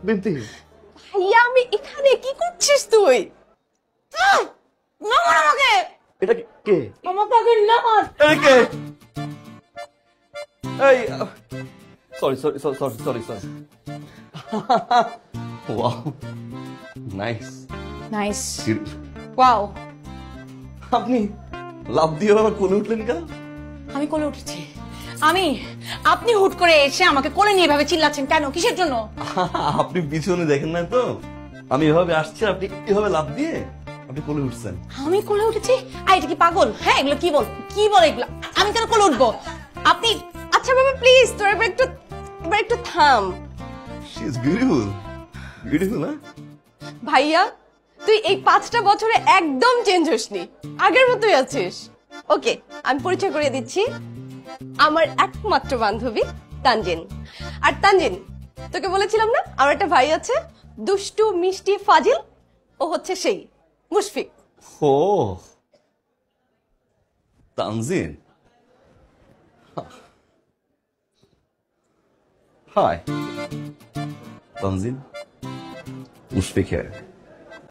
বিনতি ভাইয়া আমি এখানে, কি করছিস তুই? নামান আমাকে। এটা কে? আমাকে আগে নামান। এটা কে? এই sorry sorry sorry sorry sorry. Wow nice nice. Wow. আপনি লাভ দিয়ে আবার কোলে উঠলেন কেন? আমি কোলে উঠেছি। আপনি হুট করে এসে আমাকে কোলে নিয়ে এভাবে চিল্লাচ্ছেন কেন? কিসের জন্য? আপনি পিছনে দেখেন না তো, আমি এভাবে আসছি, আপনি এভাবে লাভ দিয়ে আপনি কোলে উঠছেন। আমি কোলে উঠেছি? এটা কি পাগল? হ্যাঁ, এগুলো কি বল এগুলো? আমি কেন কোলে উঠবো? আপনি আচ্ছা বাবা প্লিজ তোর এবার একটু থাম। She is beautiful. বিউটিফুল না? ভাইয়া তুই এই 5টা বছরে একদম চেঞ্জ হসনি, আগের মতোই আছিস। ওকে, আমি পরিচয় করে দিচ্ছি, আমার একমাত্র বান্ধবী তানজিন। আর তানজিন, তোকে বলেছিলাম না আমার একটা ভাই আছে, দুষ্টু মিষ্টি ফাজিল, ও হচ্ছে সেই মুশফিক। ও তানজিন, হাই তানজিন, মুশফিক here.